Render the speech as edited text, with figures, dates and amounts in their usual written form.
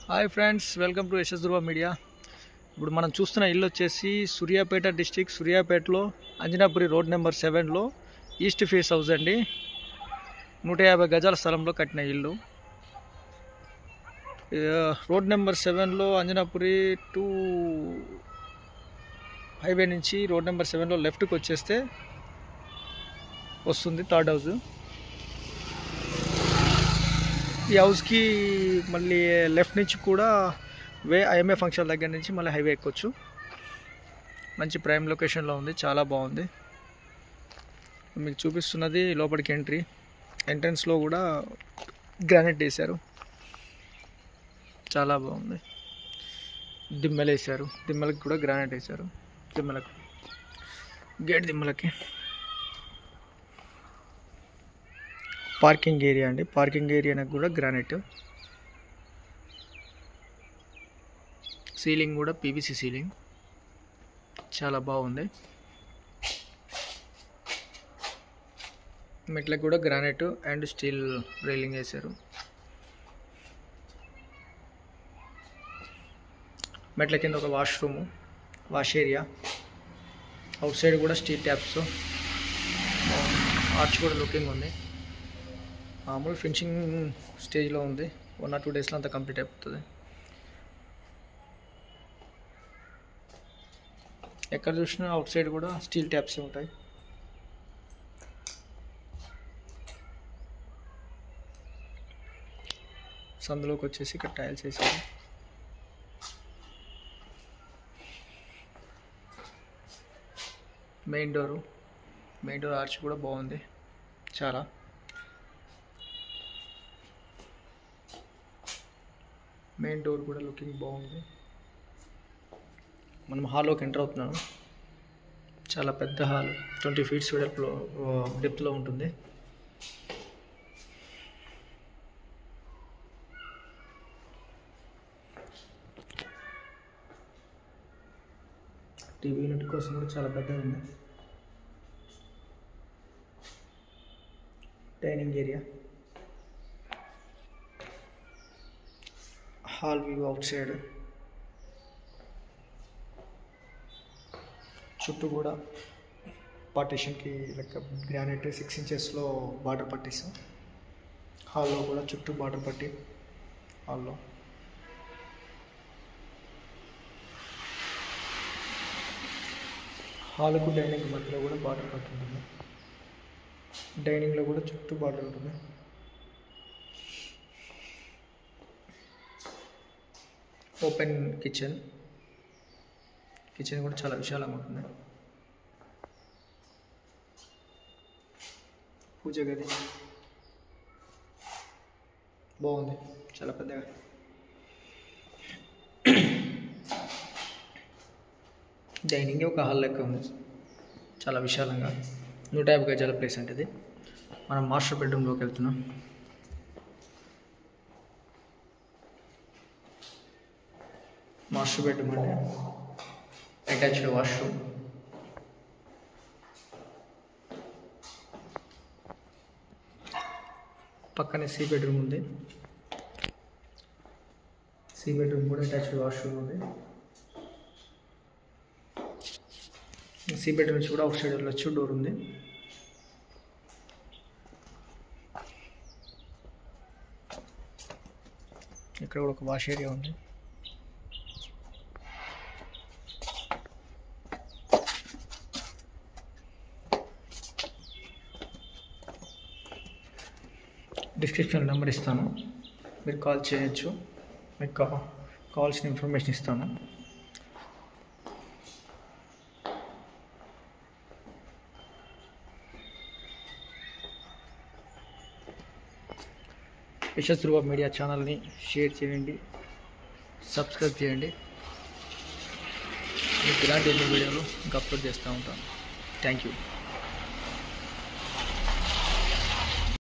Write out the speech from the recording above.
Hi friends, welcome to Yashas Dhruva media. ఇప్పుడు మనం చూస్తున్న ఇల్లు వచ్చేసి సూర్యాపేట డిస్టిక్, సూర్యాపేటలో అంజనాపురి రోడ్ నెంబర్ 7లో ఈస్ట్ ఫేస్ హౌస్ అండి. 150 గజాల స్థలంలో కట్టిన ఇల్లు. రోడ్ నెంబర్ 7లో అంజనాపురి టు హైవే నుంచి రోడ్ నెంబర్ 7లో లెఫ్ట్కి వచ్చేస్తే వస్తుంది థర్డ్ హౌస్. ఈ హౌస్కి మళ్ళీ లెఫ్ట్ నుంచి కూడా ఐఎంఏ ఫంక్షన్ దగ్గర నుంచి మళ్ళీ హైవే ఎక్కొచ్చు. మంచి ప్రైమ్ లొకేషన్లో ఉంది, చాలా బాగుంది. మీకు చూపిస్తున్నది లోపలికి ఎంట్రన్స్లో కూడా గ్రానైట్ వేశారు, చాలా బాగుంది. దిమ్మలు వేశారు, దిమ్మలకి కూడా గ్రానైట్ వేశారు. దిమ్మలకు గేట్ దిమ్మలకి పార్కింగ్ ఏరియా అండి. పార్కింగ్ ఏరియాకి కూడా గ్రానైట్. సీలింగ్ కూడా పీవీసీ సీలింగ్, చాలా బాగుంది. మెట్లకు కూడా గ్రానైట్ అండ్ స్టీల్ రైలింగ్ వేశారు. మెట్ల కింద ఒక washroom, wash area. Out side కూడా స్టీల్ ట్యాప్స్. ఆర్చ్ కూడా లుకింగ్ ఉంది. మామూలు ఫినిషింగ్ స్టేజ్లో ఉంది. 1 or 2 డేస్లో అంతా కంప్లీట్ అయిపోతుంది. ఎక్కడ చూసినా అవుట్ సైడ్ కూడా స్టీల్ ట్యాప్స్ ఉంటాయి. సందులోకి వచ్చేసి ఇక్కడ టైల్స్ వేసారు. మెయిన్ డోర్ ఆర్చ్ కూడా బాగుంది చాలా. మెయిన్ డోర్ కూడా లుకింగ్ బాగుంది. మనం హాల్లోకి ఎంటర్ అవుతున్నాము. చాలా పెద్ద హాల్, 20 feet డెప్త్లో ఉంటుంది. టీవీ యూనిట్ కోసం కూడా చాలా పెద్దగా ఉంది. Dining area, hall view out side. చుట్టూ కూడా పార్టీషన్కి లెక్క గ్రానైట్ 6 inchesలో బార్డర్ పట్టిస్తాం. హాల్లో కూడా చుట్టూ బార్డర్ పట్టి, హాల్లో హాల్కు డైనింగ్ మధ్యలో కూడా బార్డర్ పట్టి ఉంటుంది. డైనింగ్లో కూడా చుట్టూ బార్డర్ ఉంటుంది. ఓపెన్ కిచెన్ కూడా చాలా విశాలంగా ఉంటుంది. పూజ గది బాగుంది, చాలా పెద్దగా. డైనింగ్ ఒక హాల్ లెక్క ఉంది, చాలా విశాలంగా. 150 గజాల ప్లేస్ అంటే ఇది. మనం మాస్టర్ బెడ్రూమ్లోకి వెళ్తున్నాం. మాస్టర్ బెడ్రూమ్ అంటే అటాచ్డ్ వాష్రూమ్. పక్కనే సి బెడ్రూమ్ ఉంది. సి బెడ్రూమ్ కూడా అటాచ్డ్ వాష్రూమ్ ఉంది. సి బెడ్రూమ్ నుంచి కూడా అవుట్ సైడ్ వెళ్ళొచ్చు, డోర్ ఉంది. ఇక్కడ కూడా ఒక వాష్ ఏరియా ఉంది. డిస్క్రిప్షన్ నెంబర్ ఇస్తాను, మీరు కాల్ చేయొచ్చు. మీకు కావాల్సిన ఇన్ఫర్మేషన్ ఇస్తాను. యశస్ ధృవ మీడియా ఛానల్ని షేర్ చేయండి, సబ్స్క్రైబ్ చేయండి. మీకు ఇలాంటి ఎన్నో వీడియోలు ఇంకా అప్లోడ్ చేస్తూ ఉంటాను. Thank you.